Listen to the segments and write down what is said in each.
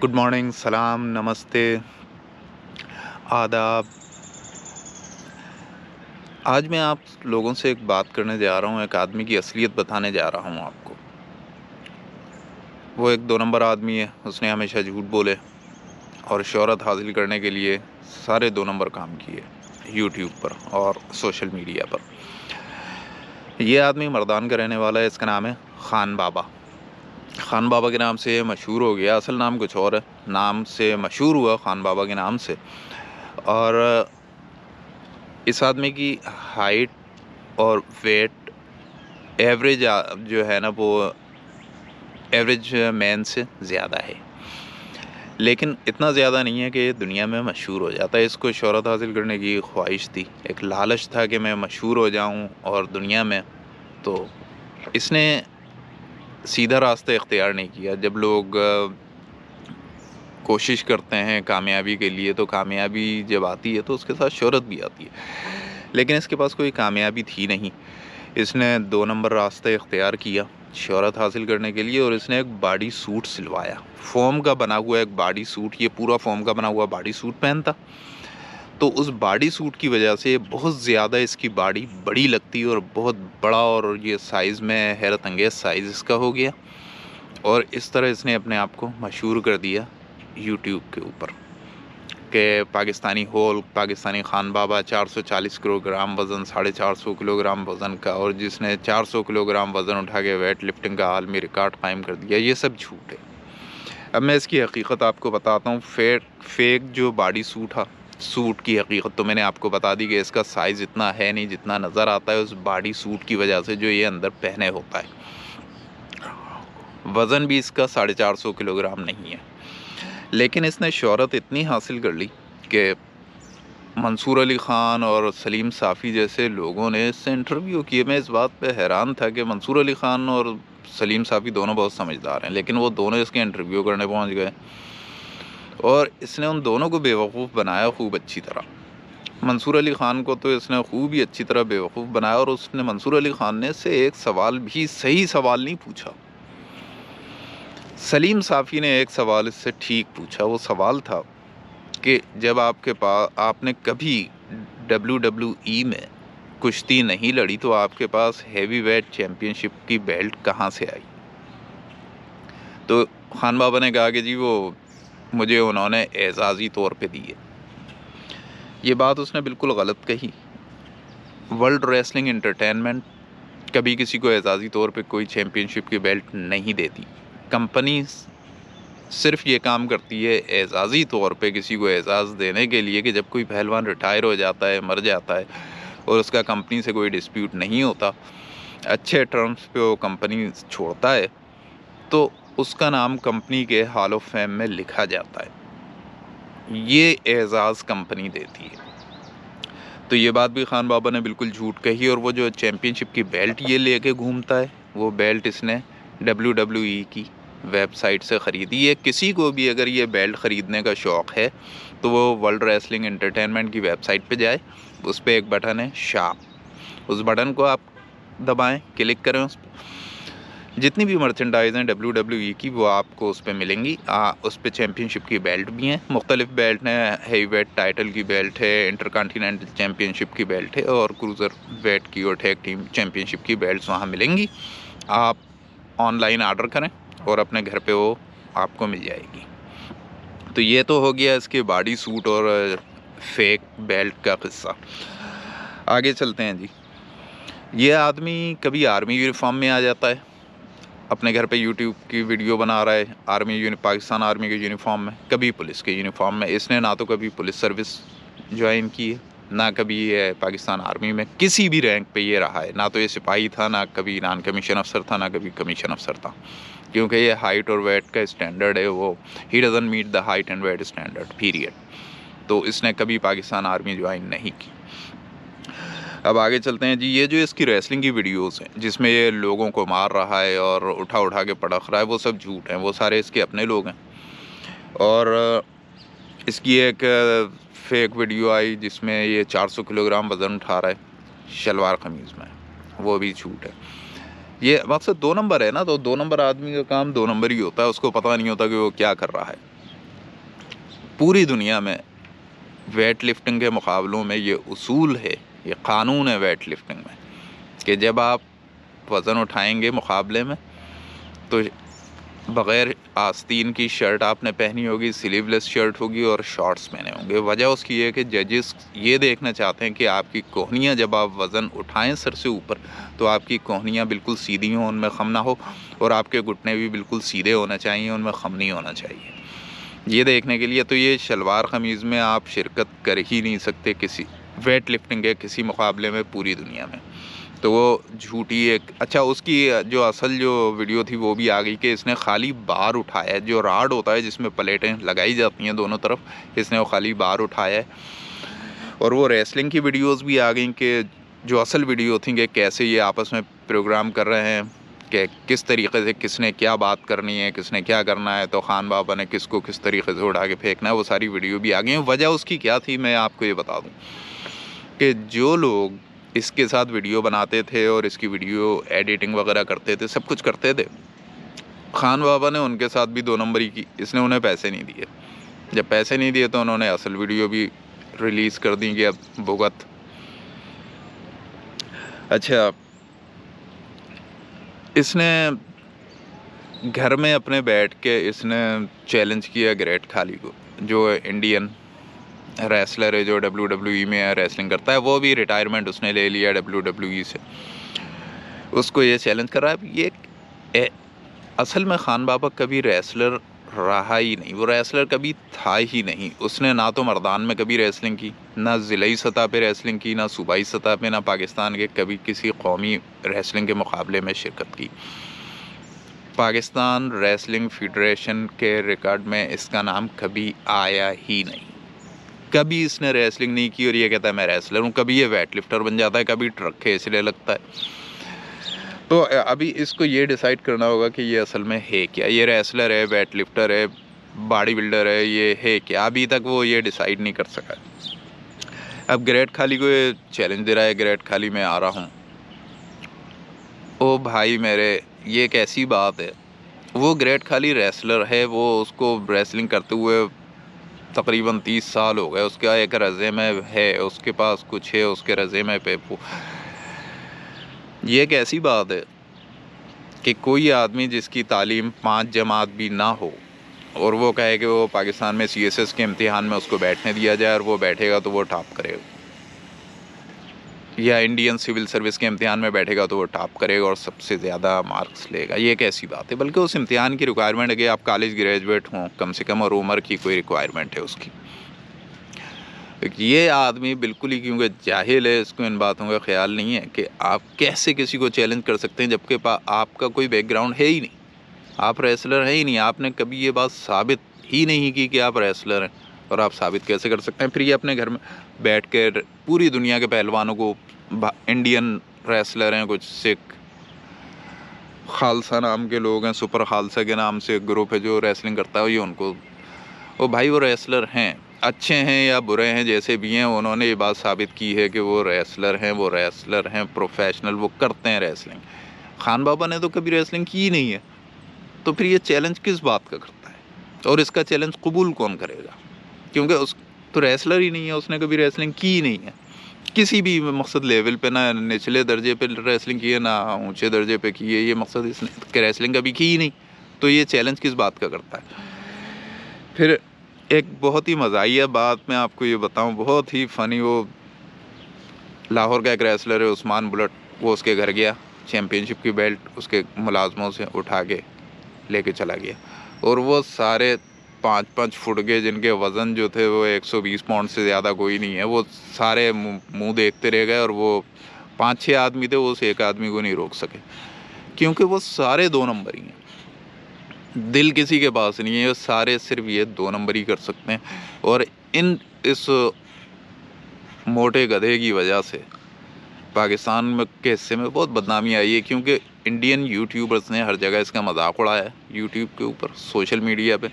Good morning, सलाम, नमस्ते, आदाब। आज मैं आप लोगों से एक बात करने जा रहा हूँ, एक आदमी की असलियत बताने जा रहा हूँ आपको। वो एक 2 नंबर आदमी है, उसने हमेशा झूठ बोले और शोहरत हासिल करने के लिए सारे 2 नंबर काम किए, यूट्यूब पर और सोशल मीडिया पर। ये आदमी मर्दान का रहने वाला है, इसका नाम है खान बाबा। खान बाबा के नाम से ये मशहूर हो गया, असल नाम कुछ और है, नाम से मशहूर हुआ खान बाबा के नाम से। और इस आदमी की हाइट और वेट एवरेज जो है ना वो एवरेज मैन से ज़्यादा है, लेकिन इतना ज़्यादा नहीं है कि ये दुनिया में मशहूर हो जाता है। इसको शोहरत हासिल करने की ख्वाहिश थी, एक लालच था कि मैं मशहूर हो जाऊं और दुनिया में। तो इसने सीधा रास्ता इख्तियार नहीं किया। जब लोग कोशिश करते हैं कामयाबी के लिए, तो कामयाबी जब आती है तो उसके साथ शोहरत भी आती है, लेकिन इसके पास कोई कामयाबी थी नहीं। इसने 2 नंबर रास्ता इख्तियार किया शोहरत हासिल करने के लिए, और इसने एक बॉडी सूट सिलवाया, फ़ोम का बना हुआ एक बॉडी सूट। ये पूरा फ़ोम का बना हुआ बॉडी सूट पहनता, तो उस बॉडी सूट की वजह से बहुत ज़्यादा इसकी बॉडी बड़ी लगती और बहुत बड़ा, और ये साइज़ में हैरत अंगेज़ साइज़ इसका हो गया। और इस तरह इसने अपने आप को मशहूर कर दिया यूट्यूब के ऊपर कि पाकिस्तानी खान बाबा, 440 किलोग्राम वज़न, 450 किलोग्राम वज़न का, और जिसने 400 किलोग्राम वज़न उठा के वेट लिफ्टिंग का आलमी रिकॉर्ड कायम कर दिया। ये सब झूठ है। अब मैं इसकी हकीकत आपको बताता हूँ। फेक जो बॉडी सूट की हकीकत तो मैंने आपको बता दी कि इसका साइज़ इतना है नहीं जितना नज़र आता है, उस बॉडी सूट की वजह से जो ये अंदर पहने होता है। वज़न भी इसका 450 किलोग्राम नहीं है, लेकिन इसने शोहरत इतनी हासिल कर ली कि मंसूर अली ख़ान और सलीम साफ़ी जैसे लोगों ने इससे इंटरव्यू किए। मैं इस बात पे हैरान था कि मंसूर अली ख़ान और सलीम साफ़ी दोनों बहुत समझदार हैं, लेकिन वो दोनों इसके इंटरव्यू करने पहुंच गए और इसने उन दोनों को बेवकूफ़ बनाया खूब अच्छी तरह। मंसूर अली ख़ान को तो इसने खूब ही अच्छी तरह बेवकूफ़ बनाया, और उसने मंसूर अली ख़ान ने से एक सवाल भी सही सवाल नहीं पूछा। सलीम साफ़ी ने एक सवाल इससे ठीक पूछा। वो सवाल था कि जब आपने कभी WWE में कुश्ती नहीं लड़ी तो आपके पास हैवी वेट चैम्पियनशिप की बेल्ट कहाँ से आई? तो खान बाबा ने कहा कि जी वो मुझे उन्होंने एजाज़ी तौर पे दी है। ये बात उसने बिल्कुल गलत कही। वर्ल्ड रेसलिंग एंटरटेनमेंट कभी किसी को एजाज़ी तौर पे कोई चैम्पियनशिप की बेल्ट नहीं देती। कंपनी सिर्फ ये काम करती है एजाज़ी तौर पे किसी को एजाज़ देने के लिए कि जब कोई पहलवान रिटायर हो जाता है, मर जाता है, और उसका कंपनी से कोई डिस्प्यूट नहीं होता, अच्छे टर्म्स पे वो कंपनी छोड़ता है, तो उसका नाम कंपनी के हॉल ऑफ फेम में लिखा जाता है। ये एजाज़ कंपनी देती है। तो ये बात भी खान बाबा ने बिल्कुल झूठ कही। और वो जो चैम्पियनशिप की बेल्ट ये लेके घूमता है, वो बेल्ट इसने WWE की वेबसाइट से ख़रीदी है। किसी को भी अगर ये बेल्ट ख़रीदने का शौक़ है तो वो वर्ल्ड रेसलिंग एंटरटेनमेंट की वेबसाइट पे जाए, उस पर एक बटन है शॉप, उस बटन को आप दबाएं, क्लिक करें उस पर। जितनी भी मर्चेंडाइज़ हैं WWE की वो आपको उस पर मिलेंगी। उस पर चैम्पियनशिप की बेल्ट भी हैं, मुख्तलिफ़ बेल्ट हैं, हेवी वेट टाइटल की बेल्ट है, इंटरकॉन्टिनेंटल चैम्पियनशिप की बेल्ट है, और क्रूज़र वेट की और टैग टीम चैम्पियनशिप की बेल्ट्स वहाँ मिलेंगी। आप ऑनलाइन ऑर्डर करें और अपने घर पे वो आपको मिल जाएगी। तो ये तो हो गया इसके बॉडी सूट और फेक बेल्ट का किस्सा। आगे चलते हैं जी। ये आदमी कभी आर्मी यूनिफॉर्म में आ जाता है, अपने घर पे यूट्यूब की वीडियो बना रहा है पाकिस्तान आर्मी के यूनिफॉर्म में, कभी पुलिस के यूनिफॉर्म में। इसने ना तो कभी पुलिस सर्विस ज्वाइन की है, ना कभी ये पाकिस्तान आर्मी में किसी भी रैंक पे ये रहा है। ना तो ये सिपाही था, ना कभी नॉन कमीशन अफसर था, ना कभी कमीशन अफसर था, क्योंकि ये हाइट और वेट का स्टैंडर्ड है, वो he doesn't meet the height and weight standard period. तो इसने कभी पाकिस्तान आर्मी ज्वाइन नहीं की। अब आगे चलते हैं जी। ये जो इसकी रेसलिंग की वीडियोस हैं जिसमें ये लोगों को मार रहा है और उठा उठा के पटक रहा है, वो सब झूठ हैं, वो सारे इसके अपने लोग हैं। और इसकी एक फेक वीडियो आई जिसमें ये 400 किलोग्राम वज़न उठा रहा है शलवार कमीज़ में, वो भी झूठ है। ये मकसद 2 नंबर है ना, तो 2 नंबर आदमी का काम 2 नंबर ही होता है, उसको पता नहीं होता कि वो क्या कर रहा है। पूरी दुनिया में वेट लिफ्टिंग के मुकाबलों में ये उसूल है, ये क़ानून है वेट लिफ्टिंग में कि जब आप वज़न उठाएंगे मुकाबले में तो बग़ैर आस्तीन की शर्ट आपने पहनी होगी, स्लीवलेस शर्ट होगी और शॉर्ट्स पहने होंगे। वजह उसकी है कि जजेस ये देखना चाहते हैं कि आपकी कोहनियाँ जब आप वज़न उठाएं सर से ऊपर तो आपकी कोहनियाँ बिल्कुल सीधी हों, उनमें खम ना हो, और आपके घुटने भी बिल्कुल सीधे होने चाहिए, उनमें खम नहीं होना चाहिए। ये देखने के लिए तो ये शलवार कमीज़ में आप शिरकत कर ही नहीं सकते किसी वेट लिफ्टिंग के किसी मुकाबले में पूरी दुनिया में। तो वो झूठी एक अच्छा उसकी जो असल जो वीडियो थी वो भी आ गई कि इसने खाली बार उठाया है, जो राड होता है जिसमें प्लेटें लगाई जाती हैं दोनों तरफ, इसने वो खाली बार उठाया है। और वो रेसलिंग की वीडियोस भी आ गई कि जो असल वीडियो थी कि कैसे ये आपस में प्रोग्राम कर रहे हैं कि किस तरीके से किसने क्या बात करनी है, किसने क्या करना है, तो खान बाबा ने किसको किस तरीके से उठा के फेंकना है, वो सारी वीडियो भी आ गई हैं। वजह उसकी क्या थी मैं आपको ये बता दूँ कि जो लोग इसके साथ वीडियो बनाते थे और इसकी वीडियो एडिटिंग वगैरह करते थे, सब कुछ करते थे, खान बाबा ने उनके साथ भी 2 नंबरी की। इसने उन्हें पैसे नहीं दिए, जब पैसे नहीं दिए तो उन्होंने असल वीडियो भी रिलीज़ कर दी कि अब भुगत। अच्छा, इसने घर में अपने बैठ के इसने चैलेंज किया ग्रेट खाली को, जो इंडियन रेसलर है, जो WWE में रेसलिंग करता है, वो भी रिटायरमेंट उसने ले लिया WWE से। उसको ये चैलेंज कर रहा है। ये असल में खान बाबा कभी रेसलर रहा ही नहीं, वो रेसलर कभी था ही नहीं। उसने ना तो मर्दान में कभी रेसलिंग की, ना ज़िलाई सतह पे रेसलिंग की, ना सूबाई सतह पे, ना पाकिस्तान के कभी किसी कौमी रेसलिंग के मुकाबले में शिरकत की। पाकिस्तान रेसलिंग फेडरेशन के रिकॉर्ड में इसका नाम कभी आया ही नहीं, कभी इसने रेसलिंग नहीं की। और ये कहता है मैं रेसलर हूँ, कभी ये वेट लिफ्टर बन जाता है, कभी ट्रक खींचने लगता है। तो अभी इसको ये डिसाइड करना होगा कि ये असल में है क्या, ये रेसलर है, वेट लिफ्टर है, बॉडी बिल्डर है, ये है क्या। अभी तक वो ये डिसाइड नहीं कर सका। अब ग्रेट खाली को ये चैलेंज दे रहा है, ग्रेट खाली मैं आ रहा हूँ। ओ भाई मेरे, ये कैसी बात है। वो ग्रेट खाली रेसलर है, वो उसको रेसलिंग करते हुए तकरीबन 30 साल हो गए। उसका एक रज़ेमे है, उसके पास कुछ है उसके रज़ेमे पे। ये एक ऐसी बात है कि कोई आदमी जिसकी तालीम 5 जमात भी ना हो और वो कहे कि वो पाकिस्तान में CSS के इम्तिहान में उसको बैठने दिया जाए और वो बैठेगा तो वो टॉप करेगा, या इंडियन सिविल सर्विस के इम्तिहान में बैठेगा तो वो टॉप करेगा और सबसे ज़्यादा मार्क्स लेगा। ये एक ऐसी बात है। बल्कि उस इम्तिहान की रिक्वायरमेंट है कि आप कॉलेज ग्रेजुएट हों कम से कम, और उम्र की कोई रिक्वायरमेंट है उसकी। ये आदमी बिल्कुल ही क्योंकि जाहिल है, इसको इन बातों का ख्याल नहीं है कि आप कैसे किसी को चैलेंज कर सकते हैं जबकि आपका कोई बैकग्राउंड है ही नहीं, आप रेसलर है ही नहीं, आपने कभी ये बात साबित ही नहीं की कि आप रेसलर हैं, और आप साबित कैसे कर सकते हैं। फिर ये अपने घर में बैठ कर पूरी दुनिया के पहलवानों को, इंडियन रेसलर हैं कुछ सिख खालसा नाम के लोग हैं, सुपर खालसा के नाम से ग्रुप है जो रेसलिंग करता है, ये उनको, ओ भाई वो रेसलर हैं, अच्छे हैं या बुरे हैं जैसे भी हैं, उन्होंने ये बात साबित की है कि वो रेसलर हैं, वो रेसलर हैं प्रोफेशनल, वो करते हैं रेसलिंग। खान बाबा ने तो कभी रेसलिंग की ही नहीं है, तो फिर ये चैलेंज किस बात का करता है, और इसका चैलेंज कबूल कौन करेगा, क्योंकि उस तो रेसलर ही नहीं है, उसने कभी रेसलिंग की ही नहीं है किसी भी मकसद लेवल पे, ना निचले दर्जे पे रेसलिंग की है ना ऊंचे दर्जे पे की है। ये मकसद इसने रेसलिंग कभी की ही नहीं, तो ये चैलेंज किस बात का करता है। फिर एक बहुत ही मज़ाहिया बात मैं आपको ये बताऊं, बहुत ही फ़नी, वो लाहौर का एक रेसलर है उस्मान बुलेट, वो उसके घर गया, चैम्पियनशिप की बेल्ट उसके मुलाजमों से उठा के लेके चला गया, और वो सारे 5-5 फुट के जिनके वज़न जो थे वो 120 पाउंड से ज़्यादा कोई नहीं है, वो सारे मुँह देखते रह गए, और वो 5-6 आदमी थे, वो उस एक आदमी को नहीं रोक सके, क्योंकि वो सारे 2 नंबर ही हैं, दिल किसी के पास नहीं है, वो सारे सिर्फ ये 2 नंबर ही कर सकते हैं। और इस मोटे गधे की वजह से पाकिस्तान में के हिस्से में बहुत बदनामी आई है, क्योंकि इंडियन यूट्यूबर्स ने हर जगह इसका मजाक उड़ाया है, यूट्यूब के ऊपर, सोशल मीडिया पे,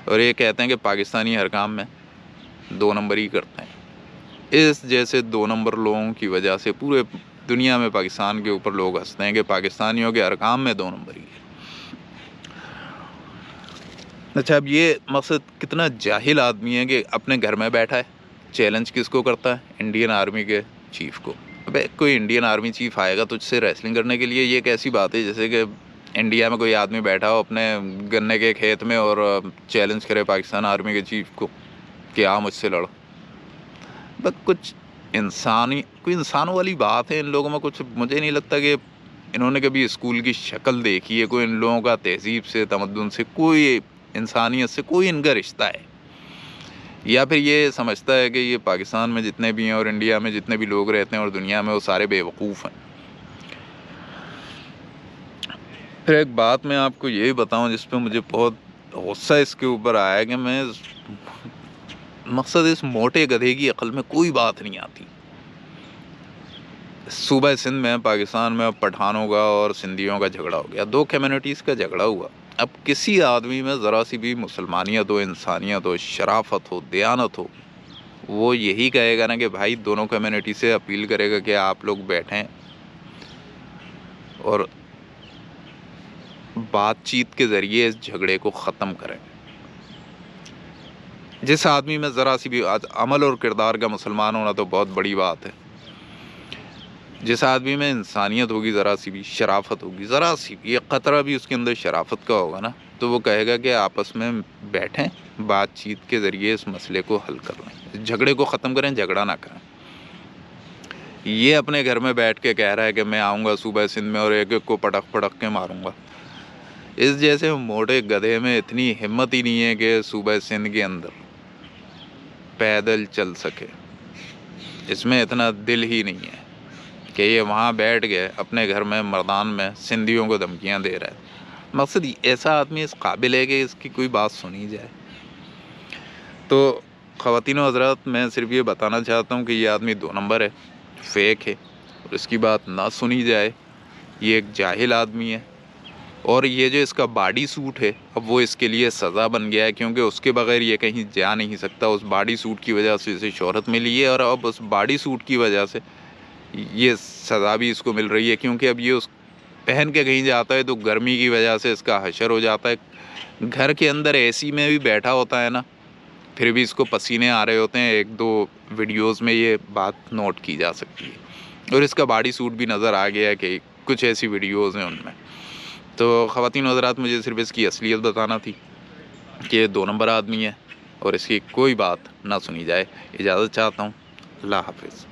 और ये कहते हैं कि पाकिस्तानी हर काम में 2 नंबर ही करते हैं। इस जैसे 2 नंबर लोगों की वजह से पूरे दुनिया में पाकिस्तान के ऊपर लोग हंसते हैं कि पाकिस्तानियों के हर काम में 2 नंबर ही है। अच्छा, अब ये मकसद कितना जाहिल आदमी है कि अपने घर में बैठा है, चैलेंज किसको करता है? इंडियन आर्मी के चीफ को। अबे कोई इंडियन आर्मी चीफ आएगा तुझसे रेसलिंग करने के लिए? ये कैसी बात है जैसे कि इंडिया में कोई आदमी बैठा हो अपने गन्ने के खेत में और चैलेंज करे पाकिस्तान आर्मी के चीफ को कि आ मुझसे लड़ो। बस कोई इंसानों वाली बात है इन लोगों में कुछ। मुझे नहीं लगता कि इन्होंने कभी स्कूल की शक्ल देखी है, कोई इन लोगों का तहजीब से, तमद्दुन से, कोई इंसानियत से कोई इनका रिश्ता है। या फिर ये समझता है कि ये पाकिस्तान में जितने भी हैं और इंडिया में जितने भी लोग रहते हैं और दुनिया में, वो सारे बेवकूफ़ हैं। फिर एक बात मैं आपको ये बताऊं जिस पे मुझे बहुत गुस्सा इसके ऊपर आया कि मकसद इस मोटे गधे की अकल में कोई बात नहीं आती। सूबा सिंध में पाकिस्तान में अब पठानों का और सिंधियों का झगड़ा हो गया, दो कम्युनिटीज़ का झगड़ा हुआ। अब किसी आदमी में ज़रा सी भी मुसलमानियत हो, इंसानियत हो, शराफत हो, दयानत हो, वो यही कहेगा ना कि भाई दोनों कम्युनिटी से अपील करेगा कि आप लोग बैठें और बातचीत के ज़रिए इस झगड़े को ख़त्म करें। जिस आदमी में ज़रा सी भी आज अमल और किरदार का मुसलमान होना तो बहुत बड़ी बात है। जिस आदमी में इंसानियत होगी, ज़रा सी भी शराफत होगी, ज़रा सी भी, एक क़तरा भी उसके अंदर शराफत का होगा ना, तो वो कहेगा कि आपस में बैठें, बातचीत के ज़रिए इस मसले को हल कर लें, झगड़े को ख़त्म करें, झगड़ा ना करें। ये अपने घर में बैठ के कह रहा है कि मैं आऊँगा सूबा सिंध में और एक एक को पटक पटक के मारूँगा। इस जैसे मोटे गधे में इतनी हिम्मत ही नहीं है कि सूबा सिंध के अंदर पैदल चल सके। इसमें इतना दिल ही नहीं है कि ये वहाँ बैठ गए अपने घर में मैदान में सिंधियों को धमकियाँ दे रहा है। मकसद ऐसा आदमी इस काबिल है कि इसकी कोई बात सुनी जाए। तो ख़वातीन व हज़रात, मैं सिर्फ ये बताना चाहता हूँ कि ये आदमी 2 नंबर है, फेक है और इसकी बात ना सुनी जाए। ये एक जाहिल आदमी है और ये जो इसका बॉडी सूट है, अब वो इसके लिए सज़ा बन गया है, क्योंकि उसके बगैर ये कहीं जा नहीं सकता। उस बॉडी सूट की वजह से इसे शोहरत मिली है और अब उस बॉडी सूट की वजह से ये सज़ा भी इसको मिल रही है, क्योंकि अब ये उस पहन के कहीं जाता है तो गर्मी की वजह से इसका हशर हो जाता है। घर के अंदर एसी में भी बैठा होता है ना, फिर भी इसको पसीने आ रहे होते हैं। 1-2 वीडियोस में ये बात नोट की जा सकती है और इसका बॉडी सूट भी नज़र आ गया है कि कुछ ऐसी वीडियोस हैं उनमें। तो ख़वातीन हज़रात, मुझे सिर्फ इसकी असलियत बताना थी कि ये 2 नंबर आदमी है और इसकी कोई बात ना सुनी जाए। इजाज़त चाहता हूँ। अल्लाह हाफ़िज़।